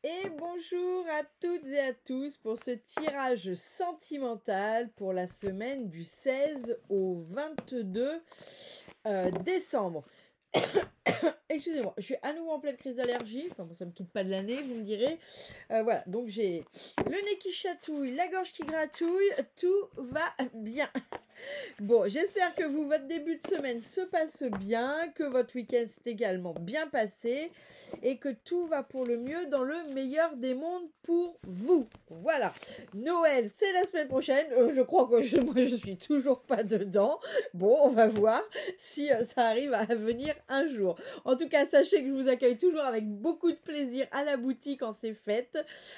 Et bonjour à toutes et à tous pour ce tirage sentimental pour la semaine du 16 au 22 décembre. Excusez-moi, je suis à nouveau en pleine crise d'allergie. Enfin bon, ça me quitte pas de l'année, vous me direz. Voilà, donc j'ai le nez qui chatouille, la gorge qui gratouille, tout va bien. Bon, j'espère que votre début de semaine se passe bien, que votre week-end s'est également bien passé et que tout va pour le mieux dans le meilleur des mondes pour vous. Voilà. Noël, c'est la semaine prochaine. Je crois que moi, je suis toujours pas dedans. Bon, on va voir si ça arrive à venir un jour. En tout cas, sachez que je vous accueille toujours avec beaucoup de plaisir à la boutique en ces fêtes.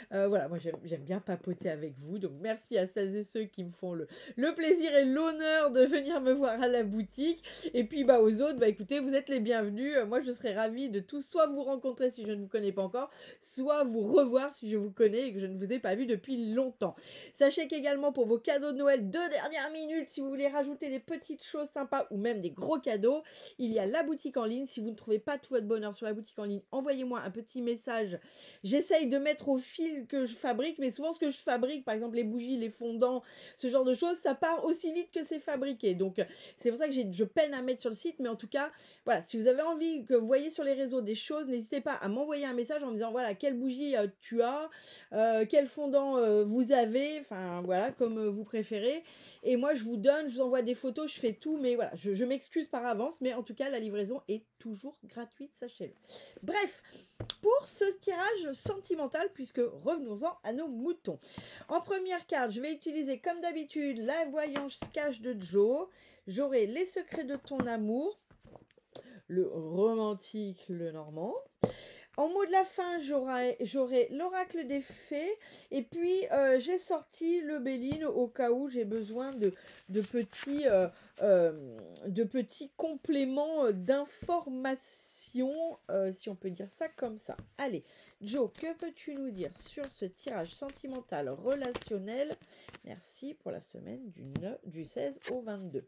Voilà, moi, j'aime bien papoter avec vous. Donc, merci à celles et ceux qui me font le plaisir et l'honneur de venir me voir à la boutique. Et puis aux autres, écoutez, vous êtes les bienvenus. Moi, je serais ravie de tous soit vous rencontrer si je ne vous connais pas encore, soit vous revoir si je vous connais et que je ne vous ai pas vu depuis longtemps. Sachez qu'également pour vos cadeaux de Noël de dernière minute, si vous voulez rajouter des petites choses sympas ou même des gros cadeaux, il y a la boutique en ligne. Si vous ne trouvez pas tout votre bonheur sur la boutique en ligne, envoyez-moi un petit message. J'essaye de mettre au fil que je fabrique, mais souvent ce que je fabrique, par exemple les bougies, les fondants, ce genre de choses, ça part aussi vite que c'est fabriqué. Donc, c'est pour ça que je peine à mettre sur le site. Mais en tout cas, voilà, si vous avez envie que vous voyez sur les réseaux des choses, n'hésitez pas à m'envoyer un message en me disant, voilà, quelle bougie tu as, quel fondant vous avez, enfin, voilà, comme vous préférez. Et moi, je vous envoie des photos, je fais tout. Mais voilà, je m'excuse par avance. Mais en tout cas, la livraison est toujours gratuite, sachez-le. Bref, pour ce tirage sentimental, puisque revenons-en à nos moutons. En première carte, je vais utiliser comme d'habitude la voyance cache de Joe. J'aurai les secrets de ton amour, le romantique, le normand. En mot de la fin, j'aurai l'oracle des fées. Et puis, j'ai sorti le Béline au cas où j'ai besoin de petits compléments d'information, si on peut dire ça comme ça. Allez, Joe, que peux-tu nous dire sur ce tirage sentimental relationnel? Merci pour la semaine du 16 au 22.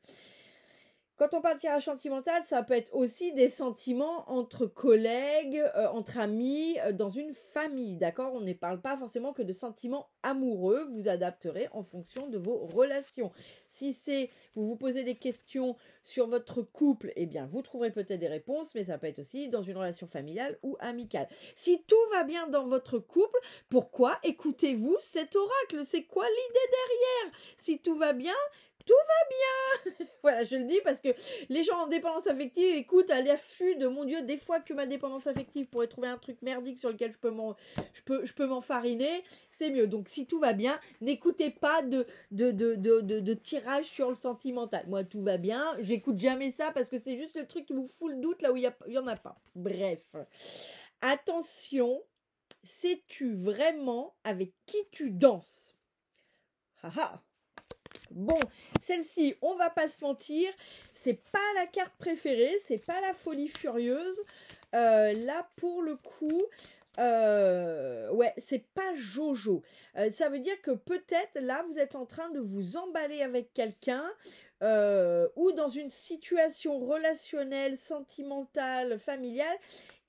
Quand on parle de tirage sentimental, ça peut être aussi des sentiments entre collègues, entre amis, dans une famille, d'accord? On ne parle pas forcément que de sentiments amoureux, vous adapterez en fonction de vos relations. Si vous vous posez des questions sur votre couple, eh bien, vous trouverez peut-être des réponses, mais ça peut être aussi dans une relation familiale ou amicale. Si tout va bien dans votre couple, pourquoi écoutez-vous cet oracle? C'est quoi l'idée derrière? Si tout va bien, tout va bien. Voilà, je le dis parce que les gens en dépendance affective écoutent à l'affût de mon Dieu, des fois que ma dépendance affective pourrait trouver un truc merdique sur lequel je peux m'enfariner, c'est mieux. Donc si tout va bien, n'écoutez pas de tirage sur le sentimental. Moi, tout va bien, j'écoute jamais ça parce que c'est juste le truc qui vous fout le doute là où il y en a pas. Bref, attention, sais-tu vraiment avec qui tu danses? Haha. Bon, celle-ci, on va pas se mentir, c'est pas la carte préférée, c'est pas la folie furieuse. Là, pour le coup, ouais, c'est pas Jojo. Ça veut dire que peut-être là, vous êtes en train de vous emballer avec quelqu'un ou dans une situation relationnelle, sentimentale, familiale,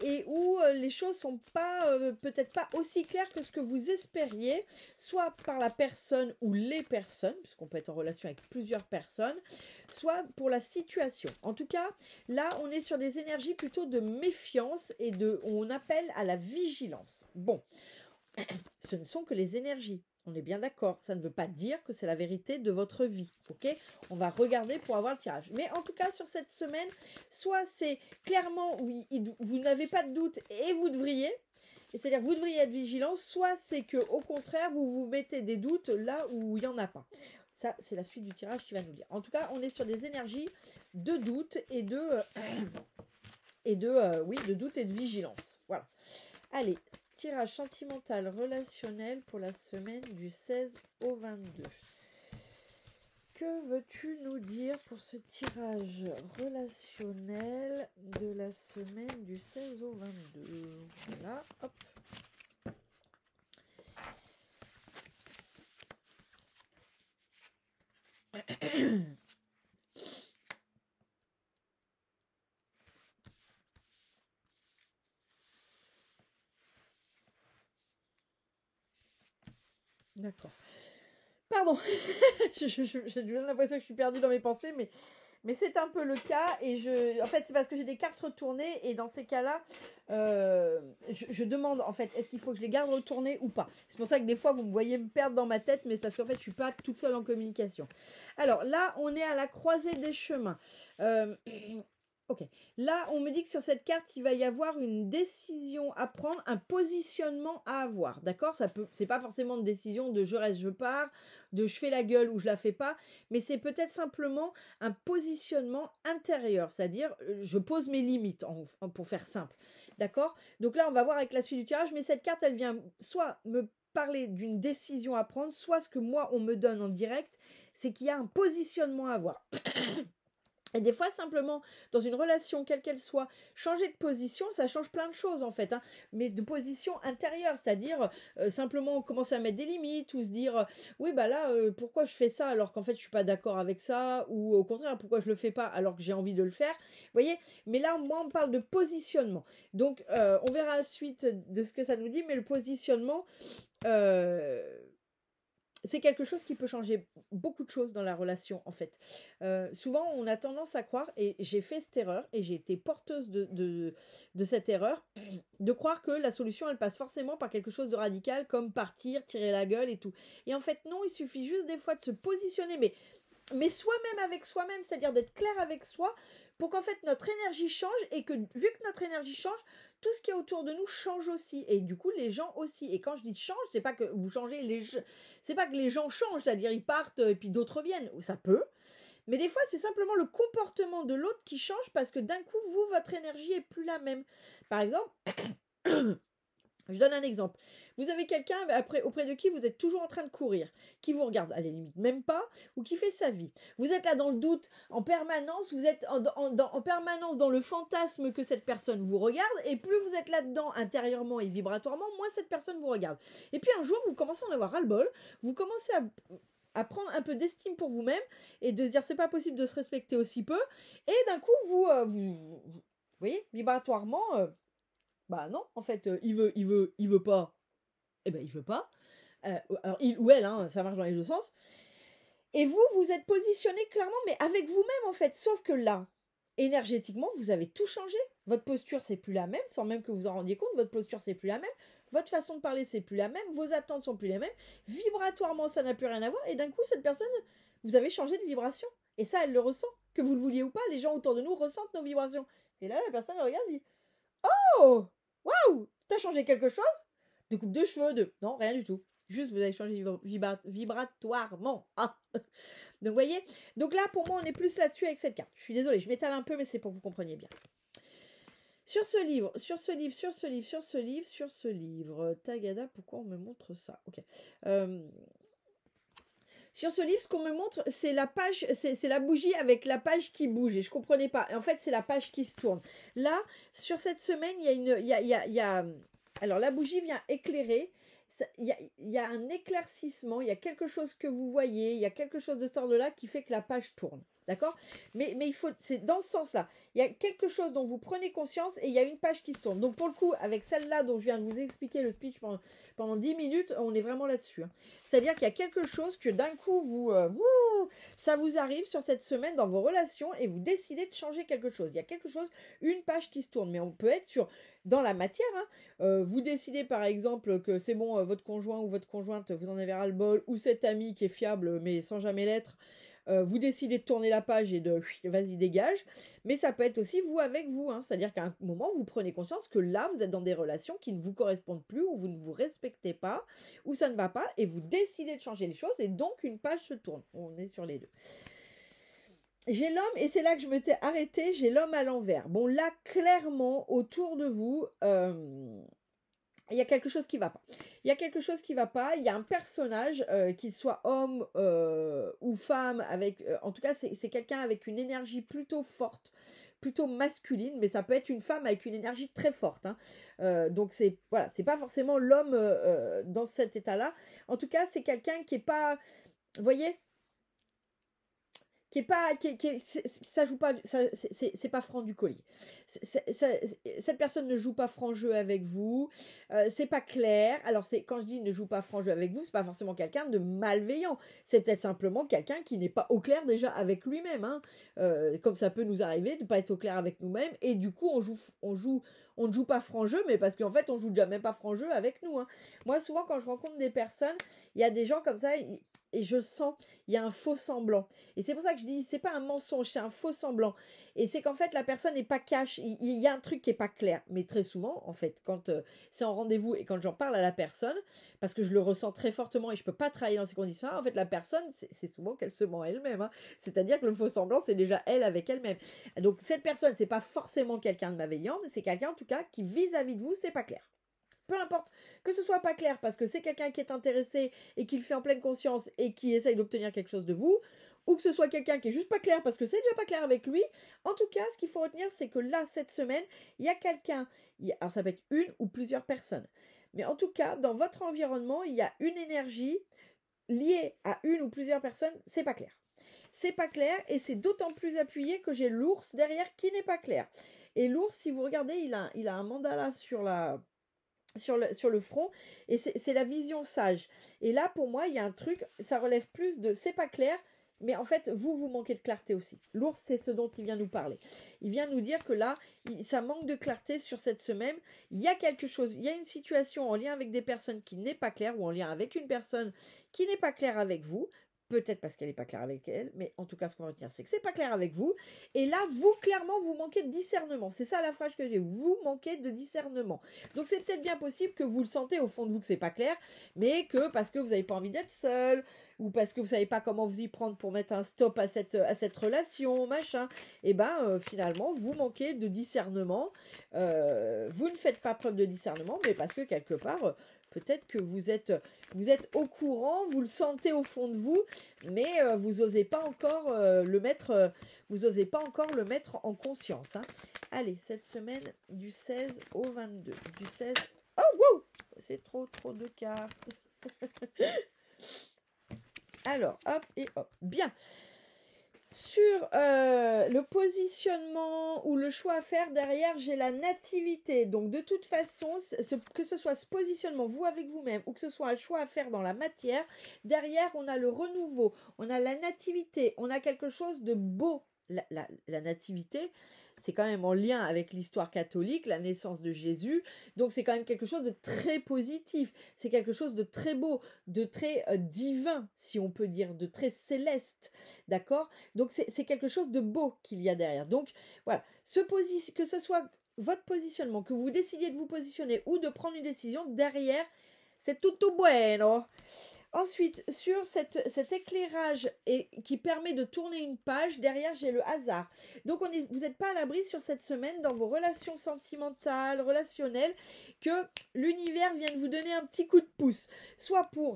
et où les choses sont pas peut-être pas aussi claires que ce que vous espériez, soit par la personne ou les personnes, puisqu'on peut être en relation avec plusieurs personnes, soit pour la situation. En tout cas, là, on est sur des énergies plutôt de méfiance et on appelle à la vigilance. Bon, ce ne sont que les énergies. On est bien d'accord. Ça ne veut pas dire que c'est la vérité de votre vie. Ok? On va regarder pour avoir le tirage. Mais en tout cas, sur cette semaine, soit c'est clairement, oui, vous n'avez pas de doute et vous devriez. C'est-à-dire vous devriez être vigilant. Soit c'est que au contraire, vous vous mettez des doutes là où il n'y en a pas. Ça, c'est la suite du tirage qui va nous dire. En tout cas, on est sur des énergies de doute et de doute et de vigilance. Voilà. Allez. Tirage sentimental relationnel pour la semaine du 16 au 22. Que veux-tu nous dire pour ce tirage relationnel de la semaine du 16 au 22? Voilà, hop. D'accord. Pardon, j'ai l'impression que je suis perdue dans mes pensées, mais c'est un peu le cas. En fait, c'est parce que j'ai des cartes retournées et dans ces cas-là, je demande en fait, est-ce qu'il faut que je les garde retournées ou pas? C'est pour ça que des fois, vous me voyez me perdre dans ma tête, mais c'est parce qu'en fait, je suis pas toute seule en communication. Alors là, on est à la croisée des chemins. Ok. Là, on me dit que sur cette carte, il va y avoir une décision à prendre, un positionnement à avoir. D'accord? C'est pas forcément une décision de je reste, je pars, de je fais la gueule ou je la fais pas, mais c'est peut-être simplement un positionnement intérieur, c'est-à-dire je pose mes limites pour faire simple. D'accord? Donc là, on va voir avec la suite du tirage, mais cette carte, elle vient soit me parler d'une décision à prendre, soit ce que moi, on me donne en direct, c'est qu'il y a un positionnement à avoir. Et des fois, simplement, dans une relation, quelle qu'elle soit, changer de position, ça change plein de choses, en fait. Hein. Mais de position intérieure, c'est-à-dire simplement commencer à mettre des limites ou se dire, oui, bah là, pourquoi je fais ça alors qu'en fait, je suis pas d'accord avec ça, ou au contraire, pourquoi je le fais pas alors que j'ai envie de le faire. Vous voyez? Mais là, moi, on parle de positionnement. Donc, on verra la suite de ce que ça nous dit, mais le positionnement... c'est quelque chose qui peut changer beaucoup de choses dans la relation, en fait. Souvent, on a tendance à croire, et j'ai fait cette erreur, et j'ai été porteuse de cette erreur, de croire que la solution, elle passe forcément par quelque chose de radical, comme partir, tirer la gueule et tout. Et en fait, non, il suffit juste des fois de se positionner, mais soi-même avec soi-même, c'est-à-dire d'être clair avec soi, pour qu'en fait notre énergie change, et que vu que notre énergie change, tout ce qui est autour de nous change aussi, et du coup les gens aussi. Et quand je dis change, c'est pas que vous changez c'est pas que les gens changent, c'est-à-dire ils partent et puis d'autres viennent, ça peut, mais des fois c'est simplement le comportement de l'autre qui change, parce que d'un coup vous, votre énergie est plus la même. Par exemple, je donne un exemple. Vous avez quelqu'un auprès de qui vous êtes toujours en train de courir, qui vous regarde, à la limite même pas, ou qui fait sa vie. Vous êtes là dans le doute en permanence, vous êtes en permanence dans le fantasme que cette personne vous regarde, et plus vous êtes là-dedans intérieurement et vibratoirement, moins cette personne vous regarde. Et puis un jour, vous commencez à en avoir ras-le-bol, vous commencez à prendre un peu d'estime pour vous-même, et de se dire c'est pas possible de se respecter aussi peu, et d'un coup, vous voyez, vibratoirement... bah non, en fait, il veut pas. Eh ben, il veut pas. Alors, il ou elle, hein, ça marche dans les deux sens. Et vous, vous êtes positionné clairement, mais avec vous-même, en fait. Sauf que là, énergétiquement, vous avez tout changé. Votre posture, c'est plus la même, sans même que vous en rendiez compte. Votre posture, c'est plus la même. Votre façon de parler, c'est plus la même. Vos attentes sont plus les mêmes. Vibratoirement, ça n'a plus rien à voir. Et d'un coup, cette personne, vous avez changé de vibration. Et ça, elle le ressent. Que vous le vouliez ou pas, les gens autour de nous ressentent nos vibrations. Et là, la personne, elle regarde et dit: Oh! Waouh! T'as changé quelque chose? De coupe de cheveux, de... Non, rien du tout. Juste, vous avez changé vibratoirement. Ah. Donc, vous voyez? Donc là, pour moi, on est plus là-dessus avec cette carte. Je suis désolée, je m'étale un peu, mais c'est pour que vous compreniez bien. Sur ce livre, Tagada, pourquoi on me montre ça? Ok. Sur ce livre, ce qu'on me montre, c'est la page, c'est la bougie avec la page qui bouge. Et je comprenais pas. Et en fait, c'est la page qui se tourne. Là, sur cette semaine, alors, la bougie vient éclairer. Il y a un éclaircissement. Il y a quelque chose que vous voyez. Il y a quelque chose de ce ordre-là qui fait que la page tourne. D'accord? Mais il faut, c'est dans ce sens-là. Il y a quelque chose dont vous prenez conscience et il y a une page qui se tourne. Donc, pour le coup, avec celle-là dont je viens de vous expliquer le speech pendant 10 minutes, on est vraiment là-dessus. Hein. C'est-à-dire qu'il y a quelque chose que d'un coup, ça vous arrive sur cette semaine dans vos relations et vous décidez de changer quelque chose. Il y a quelque chose, une page qui se tourne. Mais on peut être dans la matière. Hein. Vous décidez par exemple que c'est bon, votre conjoint ou votre conjointe, vous en avez ras-le-bol, ou cet ami qui est fiable mais sans jamais l'être, vous décidez de tourner la page et de vas-y dégage, mais ça peut être aussi vous avec vous, hein. C'est-à-dire qu'à un moment vous prenez conscience que là vous êtes dans des relations qui ne vous correspondent plus, où vous ne vous respectez pas, où ça ne va pas, et vous décidez de changer les choses, et donc une page se tourne. On est sur les deux. J'ai l'homme, et c'est là que je m'étais arrêtée, j'ai l'homme à l'envers. Bon là clairement autour de vous, il y a quelque chose qui va pas. Il y a quelque chose qui va pas. Il y a un personnage, qu'il soit homme ou femme, avec, en tout cas, c'est quelqu'un avec une énergie plutôt forte, plutôt masculine, mais ça peut être une femme avec une énergie très forte. Hein. Donc c'est voilà, c'est pas forcément l'homme dans cet état-là. En tout cas, c'est quelqu'un qui est pas, vous voyez, qui est pas, ça joue pas, c'est pas franc du collier. Cette personne ne joue pas franc jeu avec vous, c'est pas clair. Alors quand je dis ne joue pas franc jeu avec vous, c'est pas forcément quelqu'un de malveillant. C'est peut-être simplement quelqu'un qui n'est pas au clair déjà avec lui-même, hein. Comme ça peut nous arriver de pas être au clair avec nous-mêmes et du coup on ne joue pas franc jeu, mais parce qu'en fait on joue déjà même pas franc jeu avec nous, hein. Moi souvent quand je rencontre des personnes, il y a des gens comme ça et je sens il y a un faux semblant. Et c'est pour ça que je dis, c'est pas un mensonge, c'est un faux semblant. Et c'est qu'en fait, la personne n'est pas cash. Il y a un truc qui est pas clair. Mais très souvent, en fait, quand c'est en rendez-vous et quand j'en parle à la personne, parce que je le ressens très fortement et je peux pas travailler dans ces conditions, en fait, la personne, c'est souvent qu'elle se ment elle-même, hein. C'est-à-dire que le faux semblant, c'est déjà elle avec elle-même. Donc, cette personne, c'est pas forcément quelqu'un de malveillant, mais c'est quelqu'un, en tout cas, qui vis-à-vis de vous, c'est pas clair. Peu importe que ce soit pas clair parce que c'est quelqu'un qui est intéressé et qui le fait en pleine conscience et qui essaye d'obtenir quelque chose de vous, ou que ce soit quelqu'un qui est juste pas clair parce que c'est déjà pas clair avec lui. En tout cas, ce qu'il faut retenir, c'est que là, cette semaine, il y a quelqu'un, alors ça peut être une ou plusieurs personnes, mais en tout cas, dans votre environnement, il y a une énergie liée à une ou plusieurs personnes, c'est pas clair. C'est pas clair et c'est d'autant plus appuyé que j'ai l'ours derrière qui n'est pas clair. Et l'ours, si vous regardez, il a un mandala sur le front, et c'est la vision sage. Et là, pour moi, il y a un truc, ça relève plus de c'est pas clair, mais en fait, vous manquez de clarté aussi. L'ours, c'est ce dont il vient nous parler. Il vient nous dire que là, ça manque de clarté sur cette semaine. Il y a quelque chose, il y a une situation en lien avec des personnes qui n'est pas claire, ou en lien avec une personne qui n'est pas claire avec vous. Peut-être parce qu'elle n'est pas claire avec elle, mais en tout cas, ce qu'on va retenir, c'est que c'est pas clair avec vous. Et là, vous, clairement, vous manquez de discernement. C'est ça la phrase que j'ai. Vous manquez de discernement. Donc, c'est peut-être bien possible que vous le sentez au fond de vous que c'est pas clair, mais que parce que vous n'avez pas envie d'être seul, ou parce que vous savez pas comment vous y prendre pour mettre un stop à cette relation, machin, et finalement, vous manquez de discernement. Vous ne faites pas preuve de discernement, mais parce que quelque part, peut-être que vous êtes au courant, vous le sentez au fond de vous, mais vous n'osez pas encore le mettre, en conscience, hein. Allez, cette semaine du 16 au 22, du 16. Oh wow, c'est trop de cartes. Alors, hop et hop. Bien. Sur le positionnement ou le choix à faire, derrière, j'ai la nativité. Donc, de toute façon, que ce soit ce positionnement, vous avec vous-même, ou que ce soit un choix à faire dans la matière, derrière, on a le renouveau, on a la nativité, on a quelque chose de beau. La nativité, c'est quand même en lien avec l'histoire catholique, la naissance de Jésus. Donc, c'est quand même quelque chose de très positif. C'est quelque chose de très beau, de très divin, si on peut dire, de très céleste. D'accord ? Donc, c'est quelque chose de beau qu'il y a derrière. Donc, voilà. Que ce soit votre positionnement, que vous décidiez de vous positionner ou de prendre une décision, derrière, c'est tutto bueno. Ensuite, sur cet éclairage qui permet de tourner une page, derrière, j'ai le hasard. Donc, vous n'êtes pas à l'abri sur cette semaine dans vos relations sentimentales, relationnelles, que l'univers vienne vous donner un petit coup de pouce. Soit pour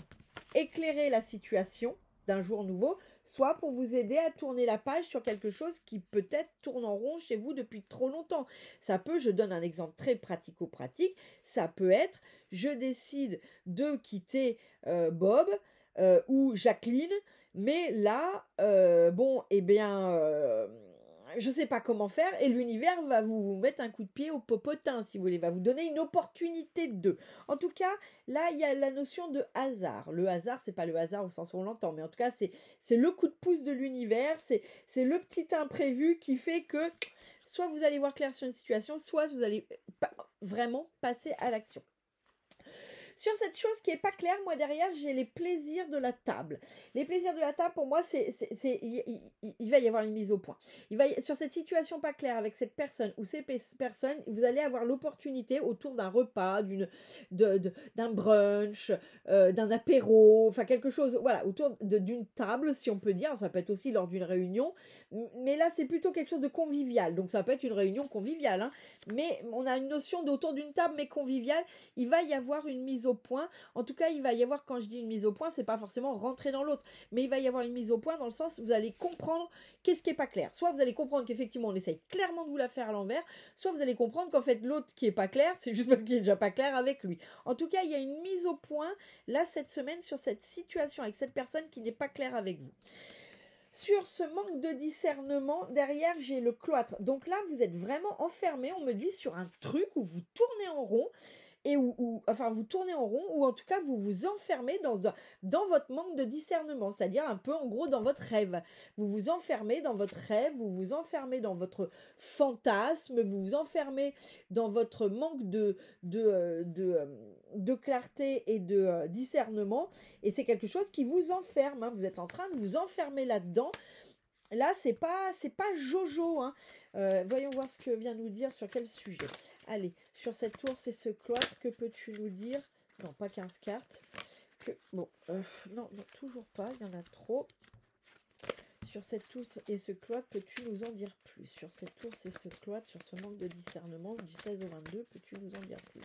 éclairer la situation d'un jour nouveau, soit pour vous aider à tourner la page sur quelque chose qui peut-être tourne en rond chez vous depuis trop longtemps. Ça peut, je donne un exemple très pratico-pratique, ça peut être, je décide de quitter Bob ou Jacqueline, mais là, je ne sais pas comment faire, et l'univers va vous mettre un coup de pied au popotin, si vous voulez, va vous donner une opportunité de. En tout cas, là, il y a la notion de hasard. Le hasard, c'est pas le hasard au sens où on l'entend, mais en tout cas, c'est le coup de pouce de l'univers, c'est le petit imprévu qui fait que soit vous allez voir clair sur une situation, soit vous allez vraiment passer à l'action. Sur cette chose qui n'est pas claire, moi derrière, j'ai les plaisirs de la table. Les plaisirs de la table, pour moi, il va y avoir une mise au point. Sur cette situation pas claire avec cette personne ou ces personnes, vous allez avoir l'opportunité autour d'un repas, d'un brunch, d'un apéro, enfin quelque chose, voilà, autour d'une table, si on peut dire. Ça peut être aussi lors d'une réunion, mais là, c'est plutôt quelque chose de convivial. Donc, ça peut être une réunion conviviale, hein, mais on a une notion d'autour d'une table, mais conviviale. Il va y avoir une mise au point. En tout cas, il va y avoir, quand je dis une mise au point, c'est pas forcément rentrer dans l'autre, mais il va y avoir une mise au point dans le sens où vous allez comprendre qu'est-ce qui est pas clair. Soit vous allez comprendre qu'effectivement on essaye clairement de vous la faire à l'envers, soit vous allez comprendre qu'en fait l'autre qui est pas clair, c'est juste parce qu'il est déjà pas clair avec lui. En tout cas, il y a une mise au point là cette semaine sur cette situation avec cette personne qui n'est pas claire avec vous. Sur ce manque de discernement, derrière, j'ai le cloître. Donc là, vous êtes vraiment enfermé, on me dit, sur un truc où vous tournez en rond et enfin, vous tournez en rond ou en tout cas, vous vous enfermez dans votre manque de discernement, c'est-à-dire un peu, en gros, dans votre rêve. Vous vous enfermez dans votre rêve, vous vous enfermez dans votre fantasme, vous vous enfermez dans votre manque de clarté et de discernement, et c'est quelque chose qui vous enferme, hein. Vous êtes en train de vous enfermer là-dedans. Là, c'est pas Jojo, hein. Voyons voir ce que vient nous dire sur quel sujet. Allez, sur cette tour, c'est ce cloître, que peux-tu nous dire? Non, pas 15 cartes. Non, non, toujours pas, il y en a trop. Sur cette tour et ce cloître, peux-tu nous en dire plus? Sur cette tour, c'est ce cloître, sur ce manque de discernement du 16 au 22, peux-tu nous en dire plus?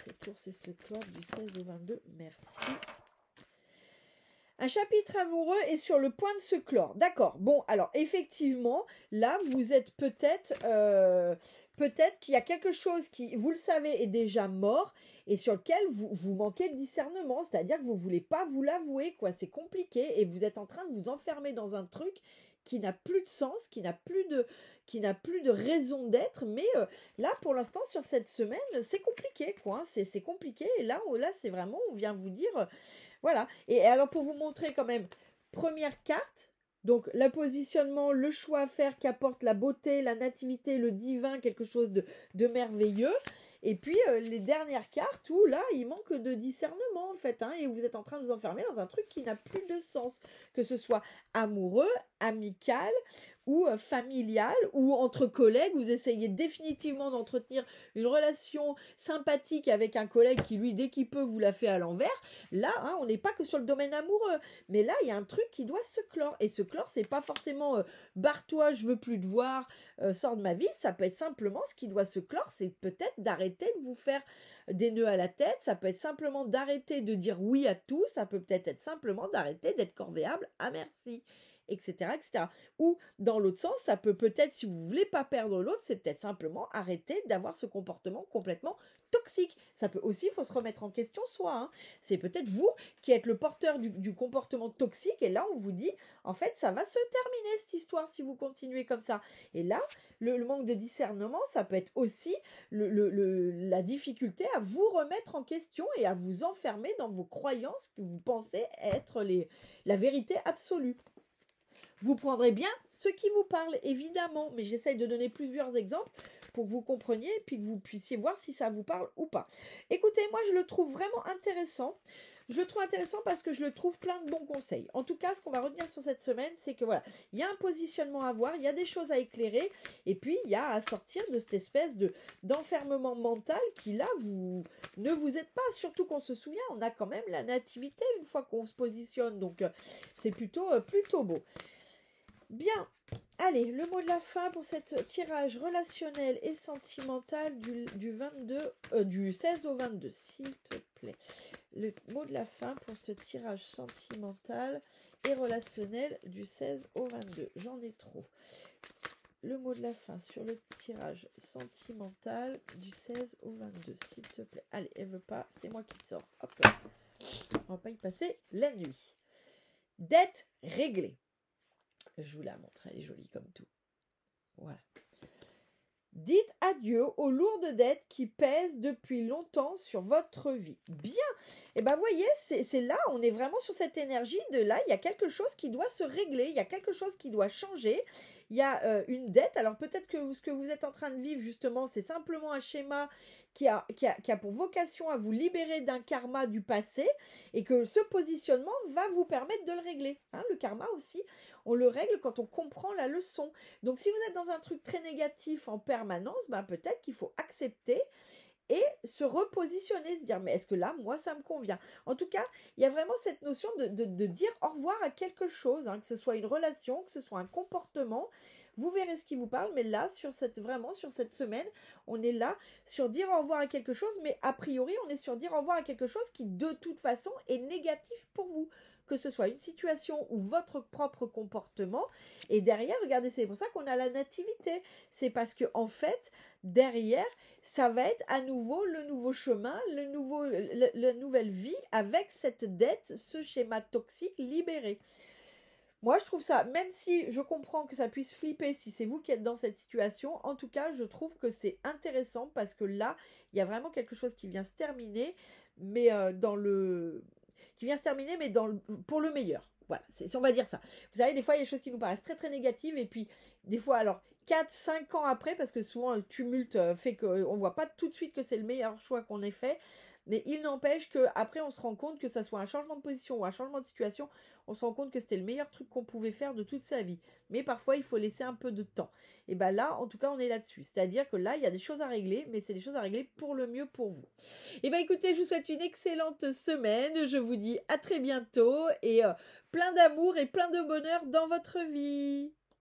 Cette tour, c'est ce cloître du 16 au 22, merci. Un chapitre amoureux est sur le point de se clore. D'accord. Bon, alors effectivement, là, vous êtes peut-être qu'il y a quelque chose qui, vous le savez, est déjà mort et sur lequel vous manquez de discernement. C'est-à-dire que vous ne voulez pas vous l'avouer, quoi. C'est compliqué et vous êtes en train de vous enfermer dans un truc qui n'a plus de sens, qui n'a plus de raison d'être. Mais là, pour l'instant, sur cette semaine, c'est compliqué, quoi. C'est compliqué. Et là, c'est vraiment, on vient vous dire... Voilà. Et alors, pour vous montrer quand même, première carte, donc le positionnement, le choix à faire qui apporte la beauté, la nativité, le divin, quelque chose de merveilleux. Et puis, les dernières cartes où là, il manque de discernement, en fait, hein, et vous êtes en train de vous enfermer dans un truc qui n'a plus de sens, que ce soit amoureux, amical, ou familial, ou entre collègues, vous essayez définitivement d'entretenir une relation sympathique avec un collègue qui, lui, dès qu'il peut, vous la fait à l'envers. Là, hein, on n'est pas que sur le domaine amoureux, mais là, il y a un truc qui doit se clore. Et se clore, c'est pas forcément barre-toi, je veux plus te voir, sors de ma vie. Ça peut être simplement, ce qui doit se clore, c'est peut-être d'arrêter de vous faire des nœuds à la tête. Ça peut être simplement d'arrêter de dire oui à tout. Ça peut peut-être être simplement d'arrêter d'être corvéable à merci, etc., etc. Ou dans l'autre sens, ça peut peut-être, si vous voulez pas perdre l'autre, c'est peut-être simplement arrêter d'avoir ce comportement complètement toxique. Ça peut aussi, il faut se remettre en question soi, hein. C'est peut-être vous qui êtes le porteur du comportement toxique, et là on vous dit, en fait, ça va se terminer cette histoire si vous continuez comme ça. Et là, le manque de discernement, ça peut être aussi la difficulté à vous remettre en question et à vous enfermer dans vos croyances que vous pensez être la vérité absolue. Vous prendrez bien ce qui vous parle, évidemment, mais j'essaye de donner plusieurs exemples pour que vous compreniez et puis que vous puissiez voir si ça vous parle ou pas. Écoutez, moi, je le trouve vraiment intéressant. Je le trouve intéressant parce que je le trouve plein de bons conseils. En tout cas, ce qu'on va retenir sur cette semaine, c'est que voilà, il y a un positionnement à voir, il y a des choses à éclairer, et puis il y a à sortir de cette espèce d'enfermement mental qui là, ne vous êtes pas. Surtout qu'on se souvient, on a quand même la nativité une fois qu'on se positionne, donc c'est plutôt beau. Bien, allez, le mot de la fin pour cette tirage relationnel et sentimental du 16 au 22, s'il te plaît. Le mot de la fin pour ce tirage sentimental et relationnel du 16 au 22. J'en ai trop. Le mot de la fin sur le tirage sentimental du 16 au 22, s'il te plaît. Allez, elle veut pas, c'est moi qui sors. Hop là. On va pas y passer la nuit. Dette réglée. Je vous la montre, elle est jolie comme tout. Voilà. Dites adieu aux lourdes dettes qui pèsent depuis longtemps sur votre vie. Bien. Et bien, voyez, c'est là, on est vraiment sur cette énergie de là, il y a quelque chose qui doit se régler, il y a quelque chose qui doit changer. Il y a une dette. Alors, peut-être que ce que vous êtes en train de vivre, justement, c'est simplement un schéma qui a pour vocation à vous libérer d'un karma du passé et que ce positionnement va vous permettre de le régler. Hein, le karma aussi, on le règle quand on comprend la leçon. Donc, si vous êtes dans un truc très négatif en permanence, ben, peut-être qu'il faut accepter et se repositionner, se dire, mais est-ce que là, moi, ça me convient? En tout cas, il y a vraiment cette notion de dire au revoir à quelque chose, hein, que ce soit une relation, que ce soit un comportement. Vous verrez ce qui vous parle, mais là, sur cette semaine, on est là sur dire au revoir à quelque chose, mais a priori, on est sur dire au revoir à quelque chose qui, de toute façon, est négatif pour vous. Que ce soit une situation ou votre propre comportement. Et derrière, regardez, c'est pour ça qu'on a la nativité. C'est parce que, en fait, derrière, ça va être à nouveau le nouveau chemin, la nouvelle vie avec cette dette, ce schéma toxique libéré. Moi, je trouve ça, même si je comprends que ça puisse flipper si c'est vous qui êtes dans cette situation, en tout cas, je trouve que c'est intéressant parce que là, il y a vraiment quelque chose qui vient se terminer, mais qui vient se terminer, mais pour le meilleur. Voilà, on va dire ça. Vous savez, des fois, il y a des choses qui nous paraissent très très négatives, et puis des fois, alors 4, 5 ans après, parce que souvent le tumulte fait qu'on ne voit pas tout de suite que c'est le meilleur choix qu'on ait fait, mais il n'empêche qu'après, on se rend compte que ça soit un changement de position ou un changement de situation, on se rend compte que c'était le meilleur truc qu'on pouvait faire de toute sa vie. Mais parfois, il faut laisser un peu de temps. Et bien là, en tout cas, on est là-dessus. C'est-à-dire que là, il y a des choses à régler, mais c'est des choses à régler pour le mieux pour vous. Et bien écoutez, je vous souhaite une excellente semaine. Je vous dis à très bientôt et plein d'amour et plein de bonheur dans votre vie.